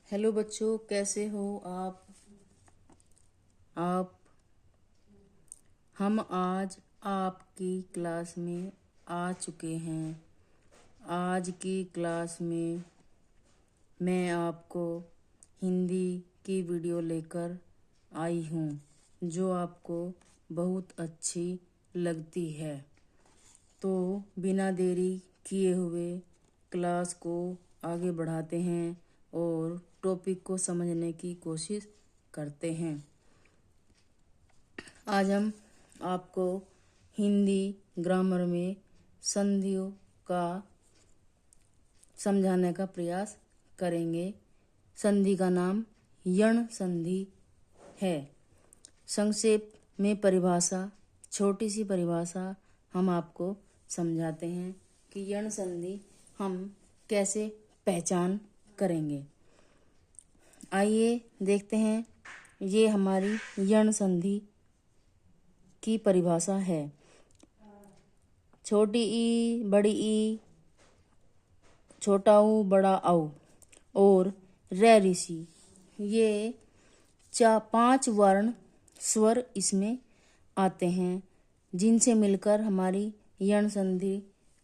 Hello बच्चों, कैसे हो आप हम आज आपकी क्लास में आ चुके हैं। आज की क्लास में मैं आपको हिंदी की वीडियो लेकर आई हूँ जो आपको बहुत अच्छी लगती है। तो बिना देरी किए हुए क्लास को आगे बढ़ाते हैं और टॉपिक को समझने की कोशिश करते हैं। आज हम आपको हिंदी ग्रामर में संधियों का समझाने का प्रयास करेंगे। संधि का नाम यण संधि है। संक्षेप में परिभाषा, छोटी सी परिभाषा हम आपको समझाते हैं कि यण संधि हम कैसे पहचान करेंगे। आइए देखते हैं। ये हमारी यण संधि की परिभाषा है। छोटी ई, बड़ी ई, छोटा ऊ, बड़ा औ और रे ऋषि, ये 5 वर्ण स्वर इसमें आते हैं जिनसे मिलकर हमारी यण संधि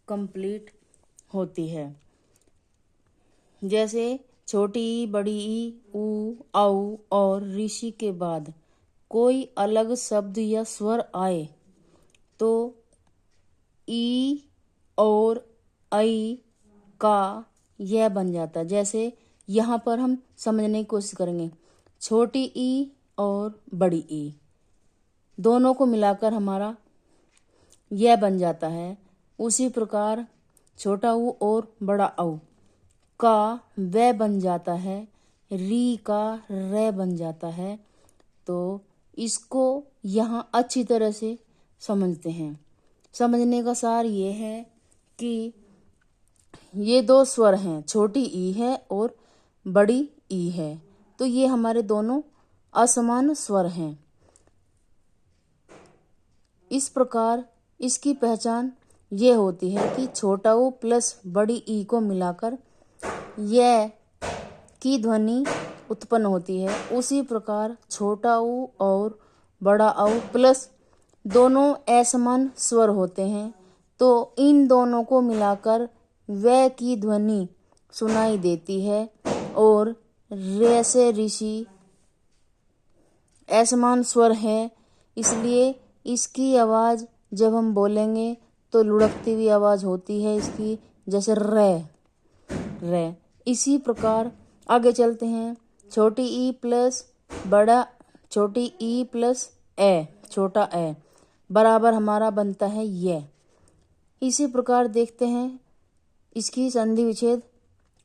कंप्लीट होती है। जैसे छोटी ई, बड़ी ई, ऊ, औ और ऋषि के बाद कोई अलग शब्द या स्वर आए तो ई और ऐ का यह बन जाता है। जैसे यहाँ पर हम समझने की कोशिश करेंगे। छोटी ई और बड़ी ई दोनों को मिलाकर हमारा यह बन जाता है। उसी प्रकार छोटा ऊ और बड़ा औ का वह बन जाता है, री का रे बन जाता है। तो इसको यहाँ अच्छी तरह से समझते हैं। समझने का सार ये है कि ये 2 स्वर हैं, छोटी ई है और बड़ी ई है। तो ये हमारे दोनों असमान स्वर हैं। इस प्रकार इसकी पहचान ये होती है कि छोटा ऊ प्लस बड़ी ई को मिलाकर यह की ध्वनि उत्पन्न होती है। उसी प्रकार छोटा ऊ और बड़ा औ प्लस दोनों असमान स्वर होते हैं तो इन दोनों को मिलाकर वह की ध्वनि सुनाई देती है। और रे से ऋषि असमान स्वर है, इसलिए इसकी आवाज जब हम बोलेंगे तो लुढ़कती हुई आवाज होती है इसकी, जैसे रे। इसी प्रकार आगे चलते हैं। छोटी ई प्लस ए, छोटा ए बराबर हमारा बनता है ये। इसी प्रकार देखते हैं, इसकी संधि विच्छेद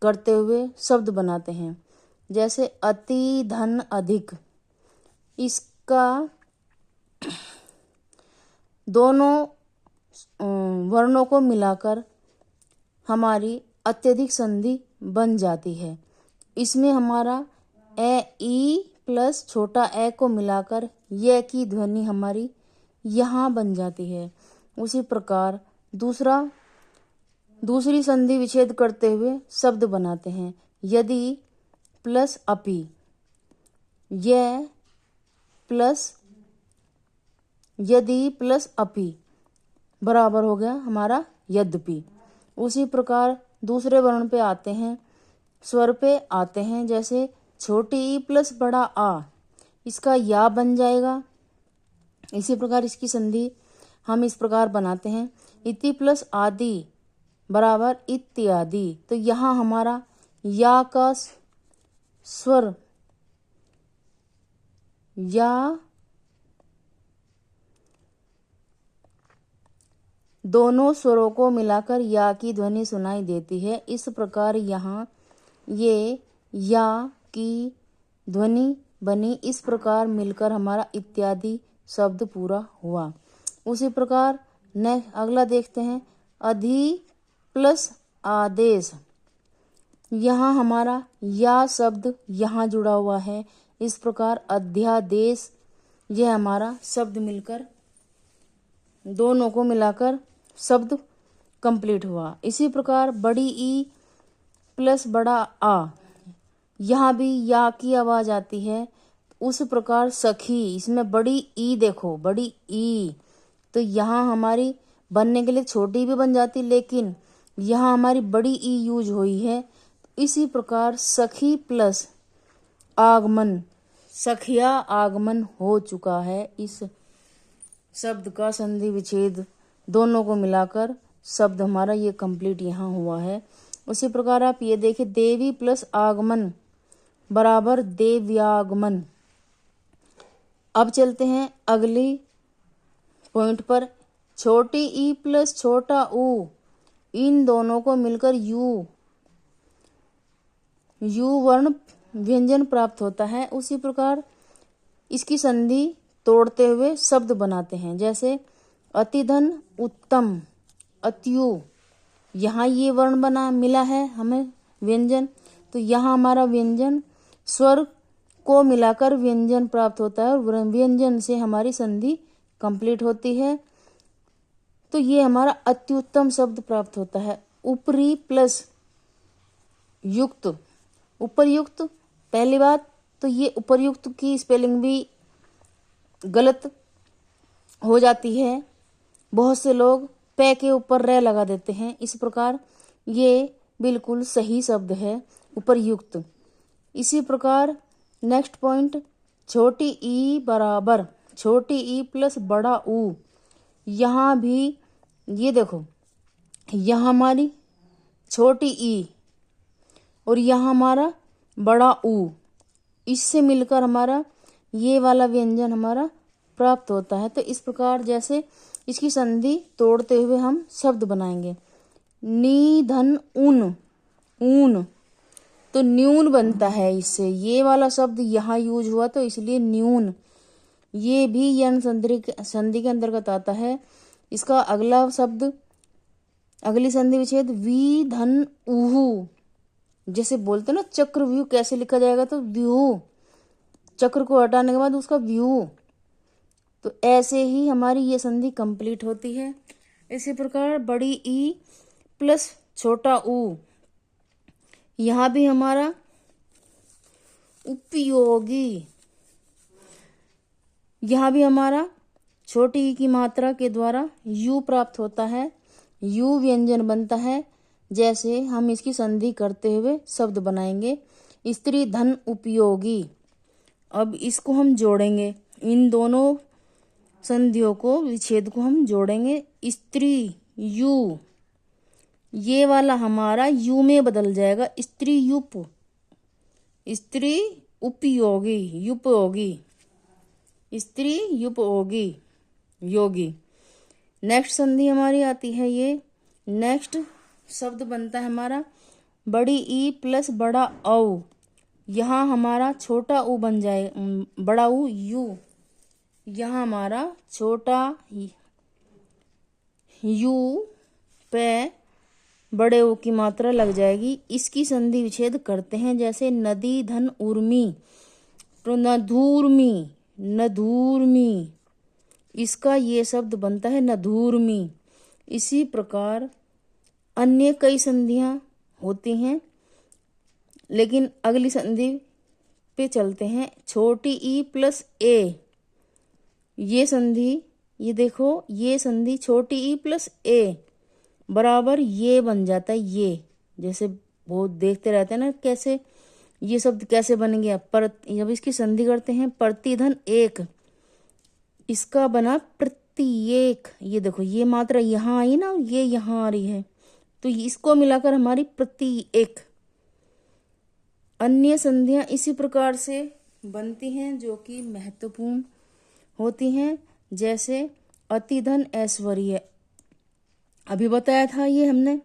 करते हुए शब्द बनाते हैं। जैसे अति, धन, अधिक, इसका दोनों वर्णों को मिलाकर हमारी अत्यधिक संधि बन जाती है। इसमें हमारा ए ई प्लस छोटा ए को मिलाकर ये की ध्वनि हमारी यहाँ बन जाती है। उसी प्रकार दूसरी संधि विच्छेद करते हुए शब्द बनाते हैं। यदि प्लस अपि, यह यदि प्लस अपि बराबर हो गया हमारा यद्यपि। उसी प्रकार दूसरे वर्ण पे आते हैं, स्वर पे आते हैं। जैसे छोटी ई प्लस बड़ा आ, इसका या बन जाएगा। इसी प्रकार इसकी संधि हम इस प्रकार बनाते हैं। इति प्लस आदि बराबर इत्यादि। तो यहाँ हमारा या का स्वर या दोनों स्वरों को मिलाकर या की ध्वनि सुनाई देती है। इस प्रकार यहाँ ये या की ध्वनि बनी। इस प्रकार मिलकर हमारा इत्यादि शब्द पूरा हुआ। उसी प्रकार अगला देखते हैं। अधि प्लस आदेश, यहाँ हमारा या शब्द यहाँ जुड़ा हुआ है। इस प्रकार अध्यादेश, यह हमारा शब्द मिलकर दोनों को मिलाकर शब्द कंप्लीट हुआ। इसी प्रकार बड़ी ई प्लस बड़ा आ, यहाँ भी या की आवाज आती है। उस प्रकार सखी, इसमें बड़ी ई देखो, बड़ी ई, तो यहाँ हमारी बनने के लिए छोटी भी बन जाती, लेकिन यहाँ हमारी बड़ी ई यूज हुई है। इसी प्रकार सखी प्लस आगमन, सखिया आगमन हो चुका है। इस शब्द का संधि विच्छेद दोनों को मिलाकर शब्द हमारा ये कंप्लीट यहाँ हुआ है। उसी प्रकार आप ये देखिए, देवी प्लस आगमन बराबर देव्यागमन। अब चलते हैं अगली पॉइंट पर। छोटी ई प्लस छोटा ऊ, इन दोनों को मिलकर यू वर्ण व्यंजन प्राप्त होता है। उसी प्रकार इसकी संधि तोड़ते हुए शब्द बनाते हैं, जैसे अतिधन उत्तम, अत्यु। यहाँ ये वर्ण बना मिला है हमें व्यंजन, तो यहाँ हमारा व्यंजन स्वर को मिलाकर व्यंजन प्राप्त होता है और व्यंजन से हमारी संधि कंप्लीट होती है। तो ये हमारा अत्युत्तम शब्द प्राप्त होता है। ऊपरी प्लस युक्त, उपरयुक्त। पहली बात तो ये उपरयुक्त की स्पेलिंग भी गलत हो जाती है, बहुत से लोग पे के ऊपर रे लगा देते हैं। इस प्रकार ये बिल्कुल सही शब्द है, उपरयुक्त। इसी प्रकार नेक्स्ट पॉइंट, छोटी ई बराबर छोटी ई प्लस बड़ा ऊ। यहाँ भी ये देखो, यहाँ हमारी छोटी ई और यहाँ हमारा बड़ा ऊ, इससे मिलकर हमारा ये वाला व्यंजन हमारा प्राप्त होता है। तो इस प्रकार जैसे इसकी संधि तोड़ते हुए हम शब्द बनाएंगे। नी धन ऊन, ऊन, तो न्यून बनता है इससे। ये वाला शब्द यहाँ यूज हुआ तो इसलिए न्यून, ये भी यन संधि के अंतर्गत आता है। इसका अगला शब्द, अगली संधि विच्छेद वी धन उहु। जैसे बोलते ना चक्रव्यूह कैसे लिखा जाएगा, तो व्यूह, चक्र को हटाने के बाद उसका व्यूह, तो ऐसे ही हमारी ये संधि कंप्लीट होती है। इसी प्रकार बड़ी ई प्लस छोटा ऊ, यहाँ भी हमारा उपयोगी, यहाँ भी हमारा छोटी ई की मात्रा के द्वारा यू प्राप्त होता है, यू व्यंजन बनता है। जैसे हम इसकी संधि करते हुए शब्द बनाएंगे। स्त्री धन उपयोगी। अब इसको हम जोड़ेंगे, इन दोनों संधियों को, विच्छेद को हम जोड़ेंगे। स्त्री यू, ये वाला हमारा यू में बदल जाएगा, स्त्री युप, स्त्री उपयोगी, युपयोगी, स्त्री युपयोगी, योगी। नेक्स्ट संधि हमारी आती है ये, नेक्स्ट शब्द बनता है हमारा बड़ी ई प्लस बड़ा औ। यहाँ हमारा छोटा ऊ बन जाए, बड़ा ऊ यू, यहाँ हमारा छोटा यू पे बड़े ऊ की मात्रा लग जाएगी। इसकी संधि विच्छेद करते हैं, जैसे नदी धन उर्मी, तो नधूर्मी, नधूर्मी, इसका ये शब्द बनता है नधूर्मी। इसी प्रकार अन्य कई संधियां होती हैं, लेकिन अगली संधि पे चलते हैं। छोटी ई प्लस ए, ये संधि, ये देखो, ये संधि छोटी ई प्लस ए बराबर ये बन जाता है। ये जैसे बहुत देखते रहते हैं ना कैसे ये शब्द कैसे बन गया, पर जब इसकी संधि करते हैं प्रतिधन एक, इसका बना प्रत्येक। ये देखो, ये मात्रा यहाँ आई ना, ये यहाँ आ रही है, तो इसको मिलाकर हमारी प्रत्येक। अन्य संधियां इसी प्रकार से बनती हैं जो कि महत्वपूर्ण होती हैं, जैसे अतिधन ऐश्वर्य, अभी बताया था ये हमने।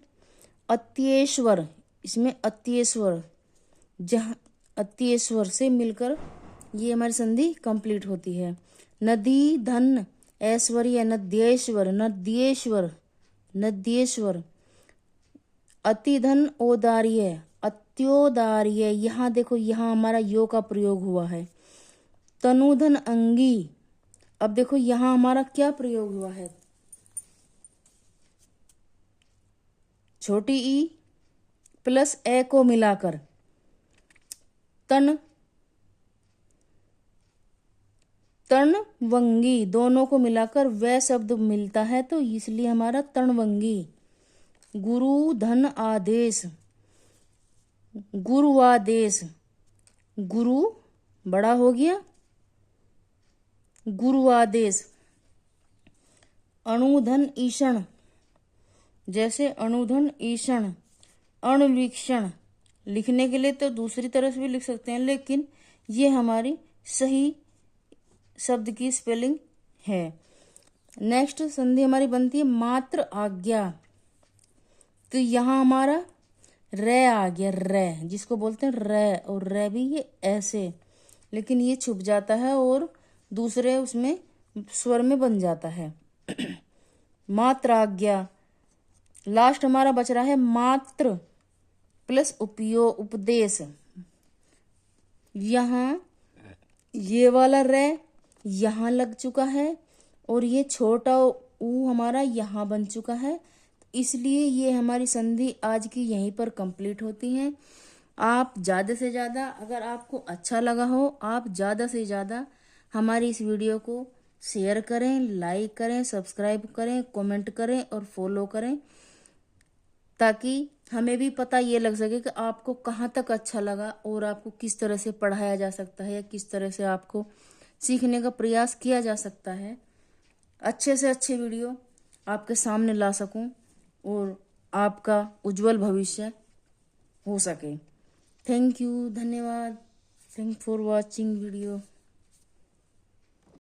अत्येश्वर, इसमें अत्येश्वर, जहाँ अत्येश्वर से मिलकर ये हमारी संधि कंप्लीट होती है। नदी धन ऐश्वर्य, नद्येश्वर, नद्येश्वर, नद्येश्वर। अतिधन औदार्य, अत्योदार्य, यहाँ देखो, यहाँ हमारा यो का प्रयोग हुआ है। तनुधन अंगी, अब देखो यहाँ हमारा क्या प्रयोग हुआ है, छोटी ई प्लस ए को मिलाकर तन, तृणवंगी, दोनों को मिलाकर वह शब्द मिलता है तो इसलिए हमारा तृणवंगी। गुरु धन आदेश, गुरुआदेश, गुरु बड़ा हो गया, गुरुआदेश। अणुधन ईषण, जैसे अणुधन ईषण, अणुवीक्षण, लिखने के लिए तो दूसरी तरह से भी लिख सकते हैं, लेकिन ये हमारी सही शब्द की स्पेलिंग है। नेक्स्ट संधि हमारी बनती है मात्र आज्ञा। तो यहाँ हमारा रे आ गया, रे जिसको बोलते हैं रे, और रे भी ये ऐसे, लेकिन ये छुप जाता है और दूसरे उसमें स्वर में बन जाता है। मात्र आज्ञा। लास्ट हमारा बच रहा है मात्र प्लस उपयोग, उपदेश। यहाँ ये वाला रे यहाँ लग चुका है और ये छोटा ऊ हमारा यहाँ बन चुका है, इसलिए ये हमारी संधि आज की यहीं पर कंप्लीट होती है। आप ज़्यादा से ज़्यादा, अगर आपको अच्छा लगा हो, आप ज़्यादा से ज़्यादा हमारी इस वीडियो को शेयर करें, लाइक करें, सब्सक्राइब करें, कमेंट करें और फॉलो करें, ताकि हमें भी पता ये लग सके कि आपको कहाँ तक अच्छा लगा और आपको किस तरह से पढ़ाया जा सकता है या किस तरह से आपको सीखने का प्रयास किया जा सकता है। अच्छे से अच्छे वीडियो आपके सामने ला सकूं और आपका उज्जवल भविष्य हो सके। थैंक यू, धन्यवाद। Thank for watching video.